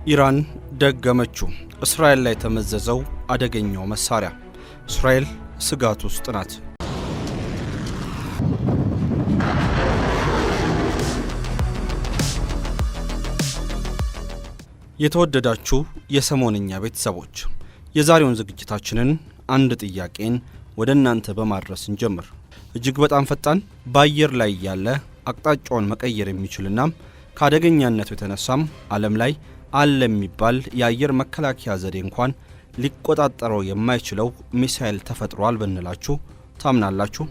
ኢራን ደገመችው። እስራኤል ላይ ተመዘዘው አደገኛው መሳሪያ። እስራኤል ስጋት ውስጥ ናት። የተወደዳችሁ የሰሞንኛ ቤተሰቦች የዛሬውን ዝግጅታችንን አንድ ጥያቄን ወደ እናንተ በማድረስ እንጀምር። እጅግ በጣም ፈጣን በአየር ላይ ያለ አቅጣጫውን መቀየር የሚችልና ከአደገኛነቱ የተነሳም ዓለም ላይ አለ የሚባል የአየር መከላከያ ዘዴ እንኳን ሊቆጣጠረው የማይችለው ሚሳኤል ተፈጥሯል ብንላችሁ ታምናላችሁ?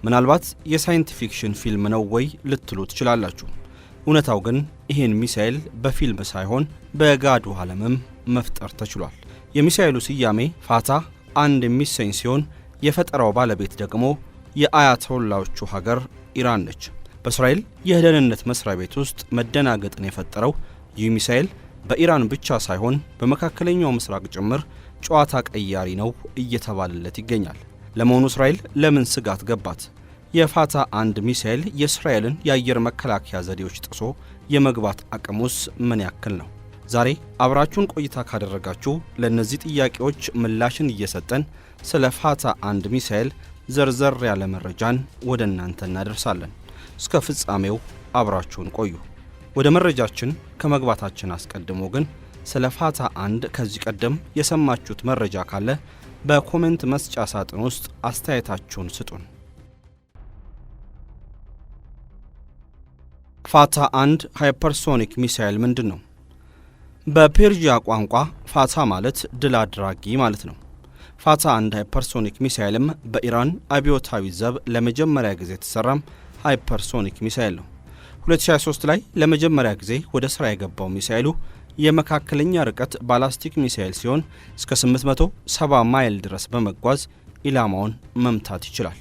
ምናልባት የሳይንስ ፊክሽን ፊልም ነው ወይ ልትሉ ትችላላችሁ። እውነታው ግን ይህን ሚሳኤል በፊልም ሳይሆን በጋዱ ዓለምም መፍጠር ተችሏል። የሚሳኤሉ ስያሜ ፋታ አንድ የሚሰኝ ሲሆን የፈጠራው ባለቤት ደግሞ የአያቶላዎቹ ሀገር ኢራን ነች። በእስራኤል የደህንነት መስሪያ ቤት ውስጥ መደናገጥን የፈጠረው ይህ ሚሳኤል በኢራን ብቻ ሳይሆን በመካከለኛው ምስራቅ ጭምር ጨዋታ ቀያሪ ነው እየተባለለት ይገኛል። ለመሆኑ እስራኤል ለምን ስጋት ገባት? የፋታ አንድ ሚሳኤል የእስራኤልን የአየር መከላከያ ዘዴዎች ጥሶ የመግባት አቅሙስ ምን ያክል ነው? ዛሬ አብራችሁን ቆይታ ካደረጋችሁ ለእነዚህ ጥያቄዎች ምላሽን እየሰጠን ስለ ፋታ አንድ ሚሳኤል ዘርዘር ያለ መረጃን ወደ እናንተ እናደርሳለን። እስከ ፍጻሜው አብራችሁን ቆዩ። ወደ መረጃችን ከመግባታችን አስቀድሞ ግን ስለ ፋታ አንድ ከዚህ ቀደም የሰማችሁት መረጃ ካለ በኮሜንት መስጫ ሳጥን ውስጥ አስተያየታችሁን ስጡን። ፋታ አንድ ሃይፐርሶኒክ ሚሳኤል ምንድን ነው? በፔርዢያ ቋንቋ ፋታ ማለት ድል አድራጊ ማለት ነው። ፋታ አንድ ሃይፐርሶኒክ ሚሳኤልም በኢራን አብዮታዊ ዘብ ለመጀመሪያ ጊዜ የተሰራም ሃይፐርሶኒክ ሚሳኤል ነው። 2023 ላይ ለመጀመሪያ ጊዜ ወደ ስራ የገባው ሚሳኤሉ የመካከለኛ ርቀት ባላስቲክ ሚሳኤል ሲሆን እስከ 870 ማይል ድረስ በመጓዝ ኢላማውን መምታት ይችላል።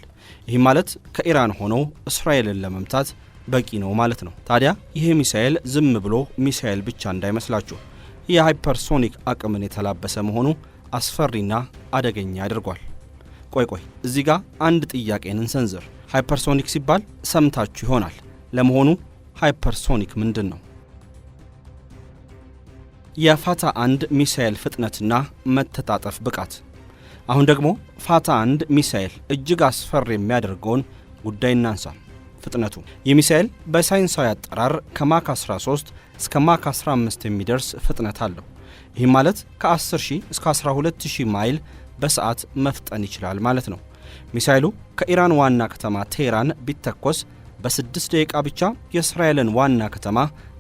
ይህ ማለት ከኢራን ሆኖ እስራኤልን ለመምታት በቂ ነው ማለት ነው። ታዲያ ይህ ሚሳኤል ዝም ብሎ ሚሳኤል ብቻ እንዳይመስላችሁ፣ የሃይፐርሶኒክ አቅምን የተላበሰ መሆኑ አስፈሪና አደገኛ ያደርጓል። ቆይ እዚህ ጋር አንድ ጥያቄን እንሰንዝር። ሃይፐርሶኒክ ሲባል ሰምታችሁ ይሆናል። ለመሆኑ ሃይፐርሶኒክ ምንድን ነው? የፋታ አንድ ሚሳኤል ፍጥነትና መተጣጠፍ ብቃት። አሁን ደግሞ ፋታ አንድ ሚሳኤል እጅግ አስፈሪ የሚያደርገውን ጉዳይ እናንሳ። ፍጥነቱ። ይህ ሚሳኤል በሳይንሳዊ አጠራር ከማክ 13 እስከ ማክ 15 የሚደርስ ፍጥነት አለው። ይህም ማለት ከ10,000 እስከ 12,000 ማይል በሰዓት መፍጠን ይችላል ማለት ነው። ሚሳኤሉ ከኢራን ዋና ከተማ ቴህራን ቢተኮስ በ6 ደቂቃ ብቻ የእስራኤልን ዋና ከተማ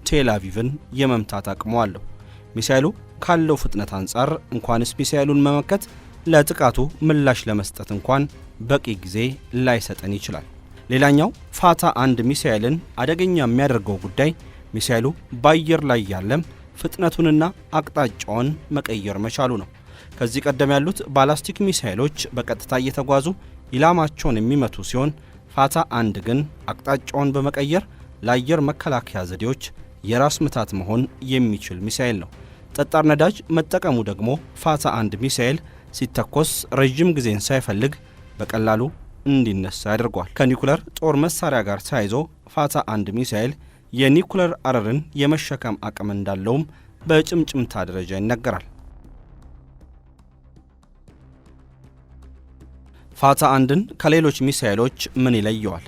ቴል አቪቭን የመምታት አቅሙ አለው። ሚሳኤሉ ካለው ፍጥነት አንጻር እንኳንስ ሚሳኤሉን መመከት ለጥቃቱ ምላሽ ለመስጠት እንኳን በቂ ጊዜ ላይሰጠን ይችላል። ሌላኛው ፋታ አንድ ሚሳኤልን አደገኛ የሚያደርገው ጉዳይ ሚሳኤሉ በአየር ላይ ያለም ፍጥነቱንና አቅጣጫውን መቀየር መቻሉ ነው። ከዚህ ቀደም ያሉት ባላስቲክ ሚሳኤሎች በቀጥታ እየተጓዙ ኢላማቸውን የሚመቱ ሲሆን ፋታ አንድ ግን አቅጣጫውን በመቀየር ለአየር መከላከያ ዘዴዎች የራስ ምታት መሆን የሚችል ሚሳኤል ነው። ጠጣር ነዳጅ መጠቀሙ ደግሞ ፋታ አንድ ሚሳኤል ሲተኮስ ረጅም ጊዜን ሳይፈልግ በቀላሉ እንዲነሳ ያደርገዋል። ከኒኩለር ጦር መሳሪያ ጋር ተያይዞ ፋታ አንድ ሚሳኤል የኒኩለር አረርን የመሸከም አቅም እንዳለውም በጭምጭምታ ደረጃ ይነገራል። ፋታ አንድን ከሌሎች ሚሳኤሎች ምን ይለየዋል?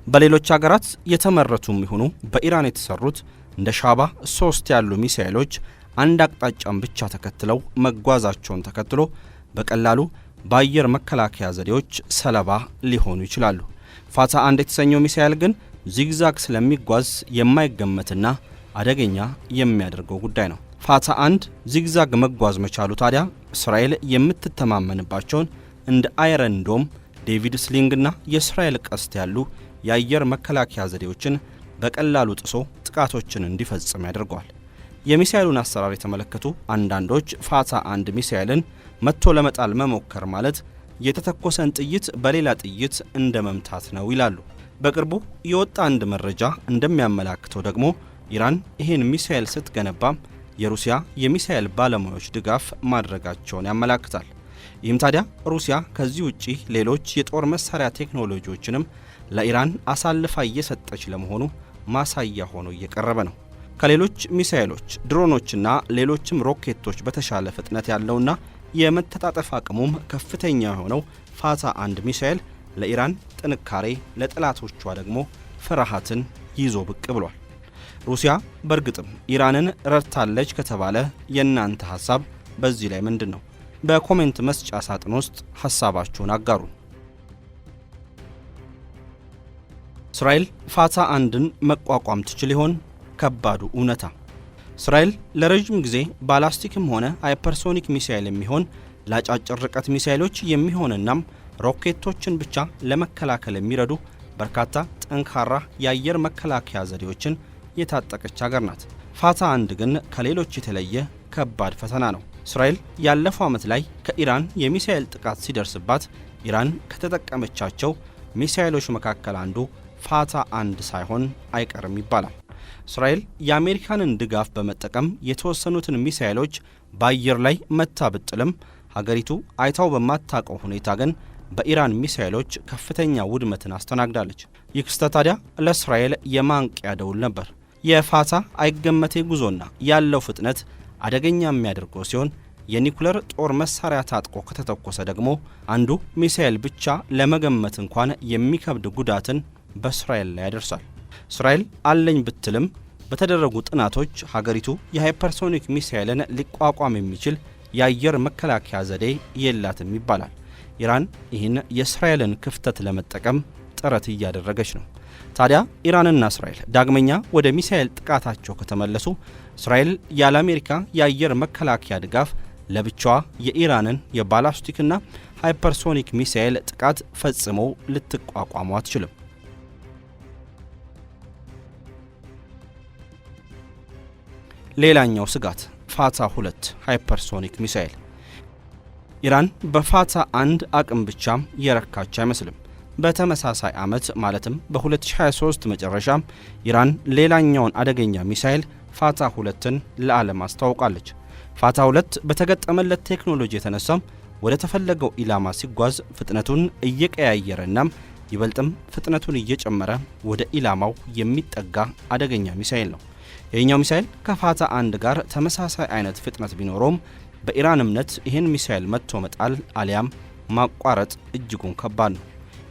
በሌሎች ሀገራት የተመረቱም ይሁኑ በኢራን የተሰሩት እንደ ሻባ 3 ያሉ ሚሳኤሎች አንድ አቅጣጫን ብቻ ተከትለው መጓዛቸውን ተከትሎ በቀላሉ በአየር መከላከያ ዘዴዎች ሰለባ ሊሆኑ ይችላሉ። ፋታ አንድ የተሰኘው ሚሳኤል ግን ዚግዛግ ስለሚጓዝ የማይገመትና አደገኛ የሚያደርገው ጉዳይ ነው። ፋታ አንድ ዚግዛግ መጓዝ መቻሉ ታዲያ እስራኤል የምትተማመንባቸውን እንደ አይረን ዶም፣ ዴቪድ ስሊንግና የእስራኤል ቀስት ያሉ የአየር መከላከያ ዘዴዎችን በቀላሉ ጥሶ ጥቃቶችን እንዲፈጽም ያደርገዋል። የሚሳኤሉን አሰራር የተመለከቱ አንዳንዶች ፋታ አንድ ሚሳኤልን መጥቶ ለመጣል መሞከር ማለት የተተኮሰን ጥይት በሌላ ጥይት እንደ መምታት ነው ይላሉ። በቅርቡ የወጣ አንድ መረጃ እንደሚያመላክተው ደግሞ ኢራን ይህን ሚሳኤል ስትገነባም የሩሲያ የሚሳኤል ባለሙያዎች ድጋፍ ማድረጋቸውን ያመላክታል። ይህም ታዲያ ሩሲያ ከዚህ ውጪ ሌሎች የጦር መሳሪያ ቴክኖሎጂዎችንም ለኢራን አሳልፋ እየሰጠች ለመሆኑ ማሳያ ሆኖ እየቀረበ ነው። ከሌሎች ሚሳኤሎች፣ ድሮኖችና ሌሎችም ሮኬቶች በተሻለ ፍጥነት ያለውና የመተጣጠፍ አቅሙም ከፍተኛ የሆነው ፋታ 1 ሚሳኤል ለኢራን ጥንካሬ፣ ለጠላቶቿ ደግሞ ፍርሃትን ይዞ ብቅ ብሏል። ሩሲያ በእርግጥም ኢራንን ረድታለች ከተባለ የእናንተ ሐሳብ በዚህ ላይ ምንድን ነው? በኮሜንት መስጫ ሳጥን ውስጥ ሐሳባችሁን አጋሩ። እስራኤል ፋታ 1ን መቋቋም ትችል ይሆን? ከባዱ እውነታ እስራኤል ለረጅም ጊዜ ባላስቲክም ሆነ ሃይፐርሶኒክ ሚሳኤል የሚሆን ለአጫጭር ርቀት ሚሳኤሎች የሚሆንናም ሮኬቶችን ብቻ ለመከላከል የሚረዱ በርካታ ጠንካራ የአየር መከላከያ ዘዴዎችን የታጠቀች ሀገር ናት። ፋታ 1 ግን ከሌሎች የተለየ ከባድ ፈተና ነው። እስራኤል ያለፈው ዓመት ላይ ከኢራን የሚሳኤል ጥቃት ሲደርስባት ኢራን ከተጠቀመቻቸው ሚሳኤሎች መካከል አንዱ ፋታ 1 ሳይሆን አይቀርም ይባላል። እስራኤል የአሜሪካንን ድጋፍ በመጠቀም የተወሰኑትን ሚሳኤሎች በአየር ላይ መታ ብጥልም ሀገሪቱ አይታው በማታውቀው ሁኔታ ግን በኢራን ሚሳኤሎች ከፍተኛ ውድመትን አስተናግዳለች። ይህ ክስተት ታዲያ ለእስራኤል የማንቂያ ደውል ነበር። የፋታ አይገመቴ ጉዞና ያለው ፍጥነት አደገኛ የሚያደርገው ሲሆን የኒኩለር ጦር መሳሪያ ታጥቆ ከተተኮሰ ደግሞ አንዱ ሚሳኤል ብቻ ለመገመት እንኳን የሚከብድ ጉዳትን በእስራኤል ላይ ያደርሳል። እስራኤል አለኝ ብትልም በተደረጉ ጥናቶች ሀገሪቱ የሃይፐርሶኒክ ሚሳኤልን ሊቋቋም የሚችል የአየር መከላከያ ዘዴ የላትም ይባላል። ኢራን ይህን የእስራኤልን ክፍተት ለመጠቀም ጥረት እያደረገች ነው። ታዲያ ኢራንና እስራኤል ዳግመኛ ወደ ሚሳኤል ጥቃታቸው ከተመለሱ እስራኤል ያለ አሜሪካ የአየር መከላከያ ድጋፍ ለብቻዋ የኢራንን የባላስቲክና ሃይፐርሶኒክ ሚሳኤል ጥቃት ፈጽሞ ልትቋቋሙ አትችልም። ሌላኛው ስጋት ፋታ 2 ሃይፐርሶኒክ ሚሳኤል። ኢራን በፋታ 1 አቅም ብቻም የረካች አይመስልም። በተመሳሳይ ዓመት ማለትም በ2023 መጨረሻም ኢራን ሌላኛውን አደገኛ ሚሳኤል ፋታ 2ን ለዓለም አስተዋውቃለች። ፋታ 2 በተገጠመለት ቴክኖሎጂ የተነሳም ወደ ተፈለገው ኢላማ ሲጓዝ ፍጥነቱን እየቀያየረናም ይበልጥም ፍጥነቱን እየጨመረ ወደ ኢላማው የሚጠጋ አደገኛ ሚሳኤል ነው። የኛው ሚሳኤል ከፋታ 1 ጋር ተመሳሳይ አይነት ፍጥነት ቢኖረውም በኢራን እምነት ይህን ሚሳኤል መጥቶ መጣል አሊያም ማቋረጥ እጅጉን ከባድ ነው።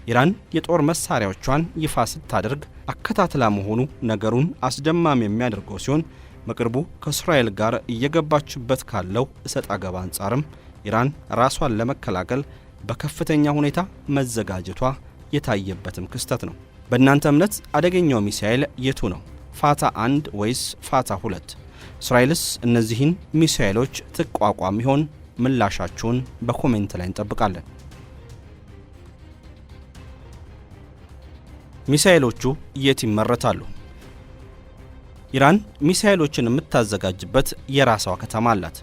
ኢራን የጦር መሳሪያዎቿን ይፋ ስታደርግ አከታትላ መሆኑ ነገሩን አስደማሚ የሚያደርገው ሲሆን በቅርቡ ከእስራኤል ጋር እየገባችበት ካለው እሰጥ አገባ አንጻርም ኢራን ራሷን ለመከላከል በከፍተኛ ሁኔታ መዘጋጀቷ የታየበትም ክስተት ነው። በእናንተ እምነት አደገኛው ሚሳኤል የቱ ነው? ፋታ 1 ወይስ ፋታ 2? እስራኤልስ እነዚህን ሚሳኤሎች ትቋቋም ይሆን? ምላሻችሁን በኮሜንት ላይ እንጠብቃለን። ሚሳኤሎቹ የት ይመረታሉ? ኢራን ሚሳኤሎችን የምታዘጋጅበት የራሷ ከተማ አላት።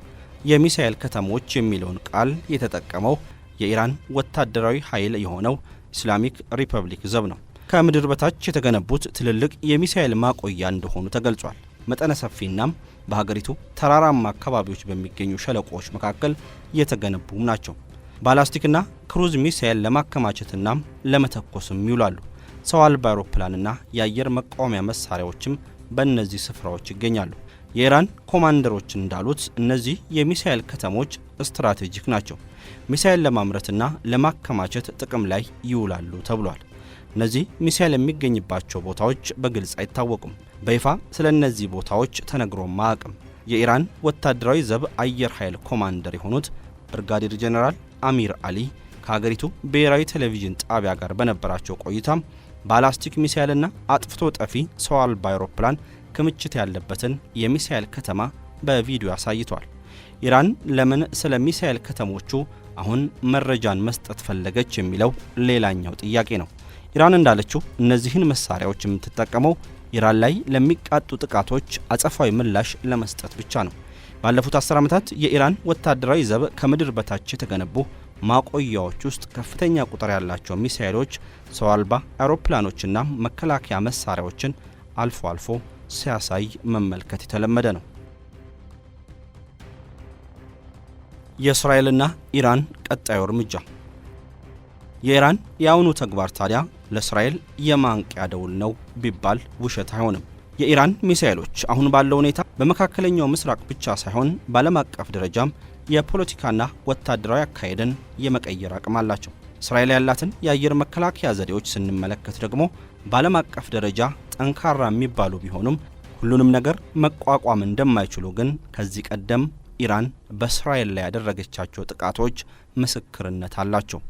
የሚሳኤል ከተሞች የሚለውን ቃል የተጠቀመው የኢራን ወታደራዊ ኃይል የሆነው ኢስላሚክ ሪፐብሊክ ዘብ ነው። ከምድር በታች የተገነቡት ትልልቅ የሚሳኤል ማቆያ እንደሆኑ ተገልጿል። መጠነ ሰፊናም በሀገሪቱ ተራራማ አካባቢዎች በሚገኙ ሸለቆዎች መካከል የተገነቡም ናቸው። ባላስቲክና ክሩዝ ሚሳኤል ለማከማቸትና ለመተኮስም ይውላሉ። ሰው አልባ አውሮፕላንና የአየር መቃወሚያ መሳሪያዎችም በእነዚህ ስፍራዎች ይገኛሉ። የኢራን ኮማንደሮች እንዳሉት እነዚህ የሚሳኤል ከተሞች ስትራቴጂክ ናቸው። ሚሳኤል ለማምረትና ለማከማቸት ጥቅም ላይ ይውላሉ ተብሏል። እነዚህ ሚሳኤል የሚገኝባቸው ቦታዎች በግልጽ አይታወቁም። በይፋ ስለ እነዚህ ቦታዎች ተነግሮም አያውቅም። የኢራን ወታደራዊ ዘብ አየር ኃይል ኮማንደር የሆኑት ብርጋዴር ጄኔራል አሚር አሊ ከሀገሪቱ ብሔራዊ ቴሌቪዥን ጣቢያ ጋር በነበራቸው ቆይታም ባላስቲክ ሚሳኤልና አጥፍቶ ጠፊ ሰው አልባ አውሮፕላን ክምችት ያለበትን የሚሳኤል ከተማ በቪዲዮ አሳይቷል። ኢራን ለምን ስለ ሚሳኤል ከተሞቹ አሁን መረጃን መስጠት ፈለገች የሚለው ሌላኛው ጥያቄ ነው። ኢራን እንዳለችው እነዚህን መሳሪያዎች የምትጠቀመው ኢራን ላይ ለሚቃጡ ጥቃቶች አጸፋዊ ምላሽ ለመስጠት ብቻ ነው። ባለፉት 10 ዓመታት የኢራን ወታደራዊ ዘብ ከምድር በታች የተገነቡ ማቆያዎች ውስጥ ከፍተኛ ቁጥር ያላቸው ሚሳኤሎች፣ ሰው አልባ አውሮፕላኖችና መከላከያ መሳሪያዎችን አልፎ አልፎ ሲያሳይ መመልከት የተለመደ ነው። የእስራኤልና ኢራን ቀጣዩ እርምጃ። የኢራን የአሁኑ ተግባር ታዲያ ለእስራኤል የማንቂያ ደውል ነው ቢባል ውሸት አይሆንም። የኢራን ሚሳኤሎች አሁን ባለው ሁኔታ በመካከለኛው ምስራቅ ብቻ ሳይሆን በዓለም አቀፍ ደረጃም የፖለቲካና ወታደራዊ አካሄድን የመቀየር አቅም አላቸው። እስራኤል ያላትን የአየር መከላከያ ዘዴዎች ስንመለከት ደግሞ በዓለም አቀፍ ደረጃ ጠንካራ የሚባሉ ቢሆኑም ሁሉንም ነገር መቋቋም እንደማይችሉ ግን ከዚህ ቀደም ኢራን በእስራኤል ላይ ያደረገቻቸው ጥቃቶች ምስክርነት አላቸው።